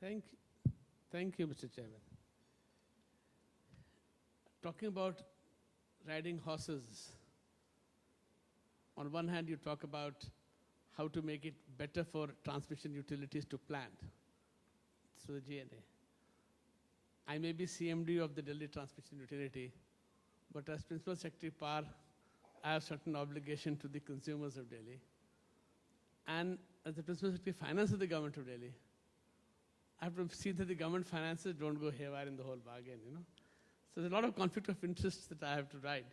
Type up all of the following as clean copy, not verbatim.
Thank, thank you, Mr. Chairman. Talking about riding horses, on one hand you talk about how to make it better for transmission utilities to plant through the GNA. I may be CMD of the Delhi Transmission Utility, but as Principal Secretary Power, I have certain obligation to the consumers of Delhi. And as the Principal Secretary Finance of the Government of Delhi, I have to see that the government finances don't go haywire in the whole bargain, you know. So there's a lot of conflict of interest that I have to ride.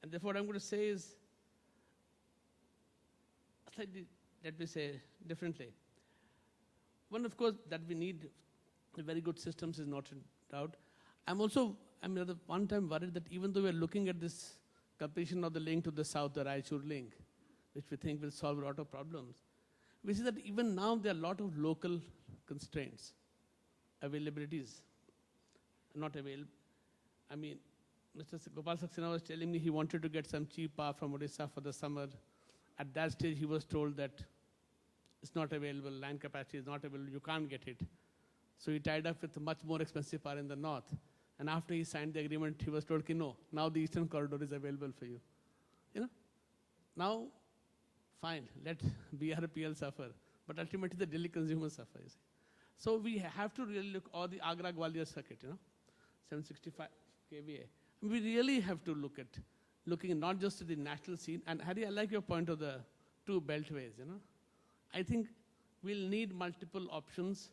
And therefore what I'm going to say is, slightly, let me say differently. One, of course, that we need very good systems is not in doubt. I'm also, at one time worried that even though we're looking at this completion of the link to the south, the Raichur link, which we think will solve a lot of problems, we see that even now there are a lot of local constraints. Availabilities are not available. I mean, Mr. Gopal Saxena was telling me he wanted to get some cheap power from Odisha for the summer. At that stage, he was told that it's not available, land capacity is not available, you can't get it. So he tied up with much more expensive power in the north. And after he signed the agreement, he was told, no, now the eastern corridor is available for you. You know, now, fine, let BRPL suffer. But ultimately, the Delhi consumers suffer, you see. So we have to really look at the Agra-Gwalior circuit, 765 kVA. We really have to looking not just at the national scene. And Hari, I like your point of the two beltways, I think we'll need multiple options.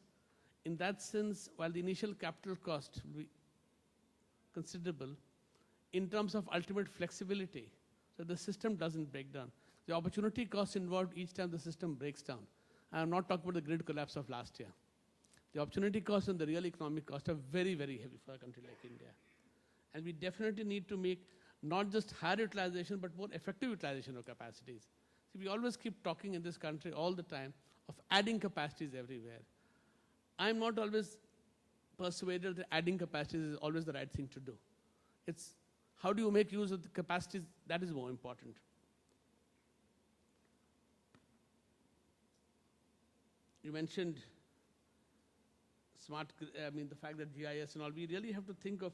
In that sense, while the initial capital cost will be considerable, in terms of ultimate flexibility, so the system doesn't break down. The opportunity cost involved each time the system breaks down. I'm not talking about the grid collapse of last year. The opportunity cost and the real economic cost are very, very heavy for a country like India. And we definitely need to make not just higher utilization, but more effective utilization of capacities. See, we always keep talking in this country all the time of adding capacities everywhere. I'm not always persuaded that adding capacities is always the right thing to do. It's how do you make use of the capacities, that is more important. You mentioned the fact that GIS and all, we really have to think of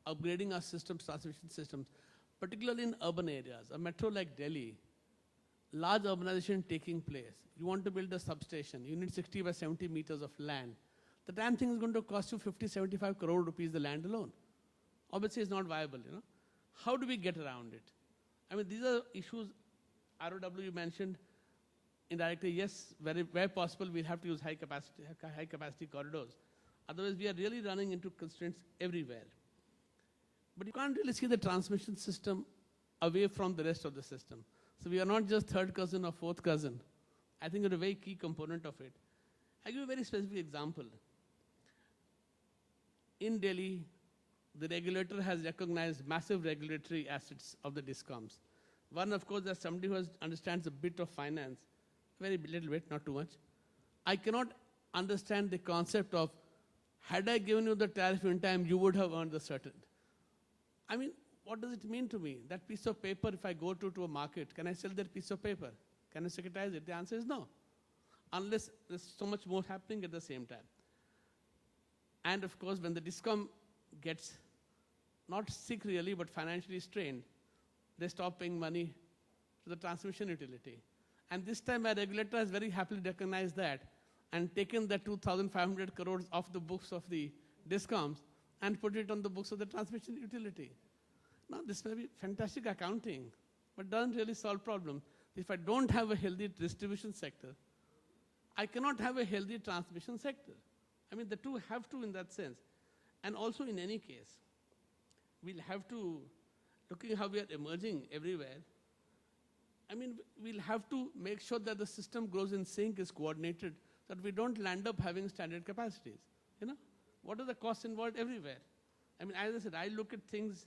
upgrading our systems, transmission systems, particularly in urban areas. A metro like Delhi, large urbanization taking place. You want to build a substation, you need 60 by 70 meters of land. The damn thing is going to cost you 50, 75 crore rupees, the land alone. Obviously, it's not viable, How do we get around it? These are issues ROW you mentioned. Indirectly, yes, where possible, we'll have to use high capacity corridors. Otherwise, we are really running into constraints everywhere. But you can't really see the transmission system away from the rest of the system. So we are not just third cousin or fourth cousin. I think it's a very key component of it. I'll give you a very specific example. In Delhi, the regulator has recognized massive regulatory assets of the DISCOMs. One, of course, as somebody who understands a bit of finance, very little bit, not too much. I cannot understand the concept of, had I given you the tariff in time, you would have earned the certain. What does it mean to me? That piece of paper, if I go to a market, can I sell that piece of paper? Can I securitize it? The answer is no. Unless there's so much more happening at the same time. And of course, when the DISCOM gets not sick really, but financially strained, they stop paying money to the transmission utility. And this time, our regulator has very happily recognized that and taken that 2,500 crores off the books of the DISCOMs and put it on the books of the transmission utility. Now, this may be fantastic accounting, but doesn't really solve problems. If I don't have a healthy distribution sector, I cannot have a healthy transmission sector. The two have to in that sense. And also, in any case, we'll have to, looking at how we are emerging everywhere, we'll have to make sure that the system grows in sync, is coordinated, so that we don't land up having standard capacities. What are the costs involved everywhere? As I said, I look at things,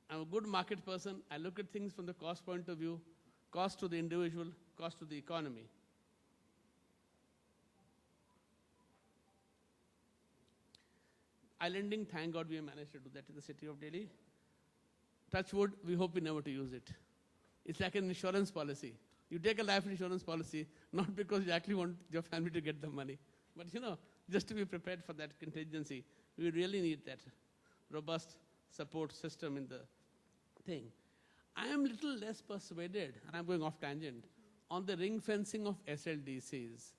I'm a good market person, I look at things from the cost point of view, cost to the individual, cost to the economy. Islanding, thank God we have managed to do that in the city of Delhi. Touch wood, we hope we never to use it. It's like an insurance policy. You take a life insurance policy, not because you actually want your family to get the money, but just to be prepared for that contingency. We really need that robust support system in the thing. I am little less persuaded, and I'm going off tangent, on the ring fencing of SLDCs.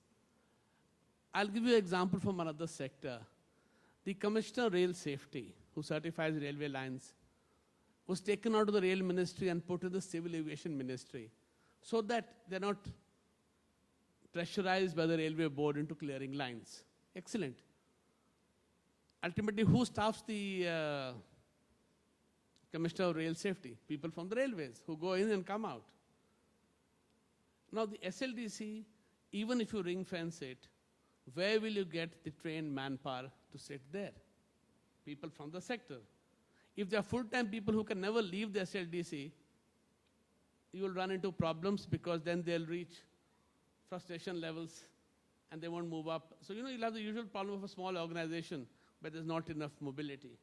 I'll give you an example from another sector. The Commissioner of Rail Safety, who certifies railway lines, was taken out of the Rail Ministry and put in the Civil Aviation Ministry so that they're not pressurized by the Railway Board into clearing lines. Excellent. Ultimately, who staffs the Commissioner of Rail Safety? People from the railways who go in and come out. Now, the SLDC, even if you ring fence it, where will you get the trained manpower to sit there? People from the sector. If there are full-time people who can never leave the SLDC, you will run into problems because then they'll reach frustration levels and they won't move up. So, you'll have the usual problem of a small organization where there's not enough mobility.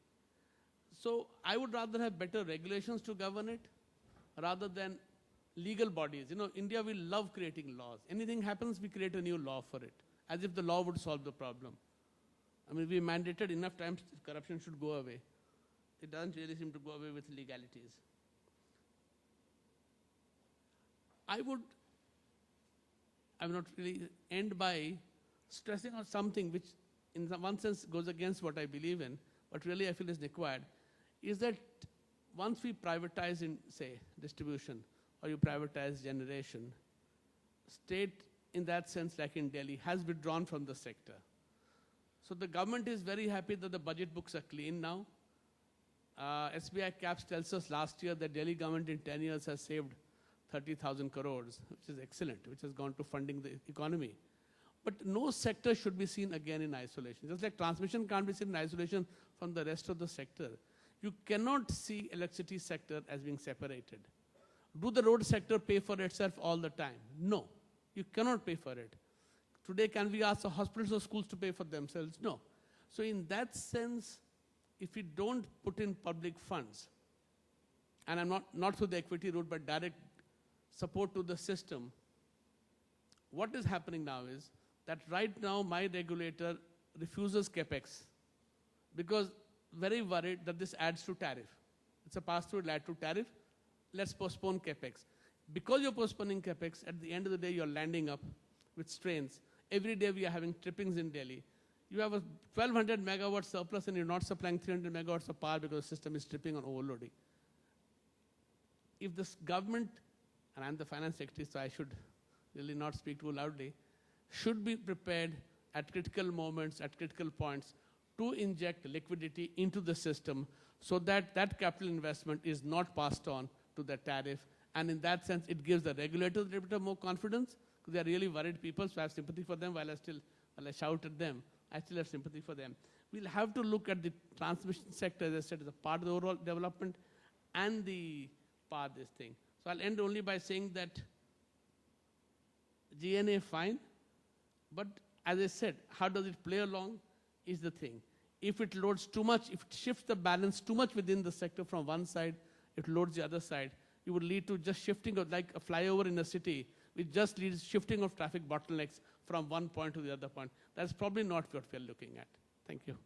So, I would rather have better regulations to govern it rather than legal bodies. India will love creating laws. Anything happens, we create a new law for it, as if the law would solve the problem. I mean, we mandated enough times corruption should go away. It doesn't really seem to go away with legalities. I will not really end by stressing on something which in one sense goes against what I believe in, but really I feel is required, is that once we privatize in, say, distribution, or you privatize generation, state in that sense, like in Delhi, has withdrawn from the sector. So the government is very happy that the budget books are clean now. SBI Caps tells us last year that Delhi government in 10 years has saved 30,000 crores, which is excellent, which has gone to funding the economy. But no sector should be seen again in isolation. Just like transmission can't be seen in isolation from the rest of the sector. You cannot see electricity sector as being separated. Do the road sector pay for itself all the time? No, you cannot pay for it. Today, can we ask the hospitals or schools to pay for themselves? No. So in that sense, if we don't put in public funds, and I'm not through the equity route, but direct support to the system, what is happening now is that right now my regulator refuses capex because very worried that this adds to tariff. It's a pass-through, it'll add to tariff. Let's postpone capex. Because you're postponing capex, at the end of the day, you're landing up with strains. Every day we are having trippings in Delhi. You have a 1200 megawatt surplus and you're not supplying 300 megawatts of power because the system is tripping on overloading. If this government, and I'm the finance secretary, so I should really not speak too loudly, should be prepared at critical moments, at critical points, to inject liquidity into the system so that that capital investment is not passed on to the tariff. And in that sense, it gives the regulators a little bit more confidence because they are really worried people, so I have sympathy for them while I shout at them. I still have sympathy for them. We'll have to look at the transmission sector, as I said, as a part of the overall development and the part of this thing. So I'll end only by saying that GNA fine, but as I said, how does it play along is the thing. If it loads too much, if it shifts the balance too much within the sector from one side, it loads the other side, it would lead to just shifting of like a flyover in a city, which just leads shifting of traffic bottlenecks from one point to the other point. That's probably not what we're looking at. Thank you.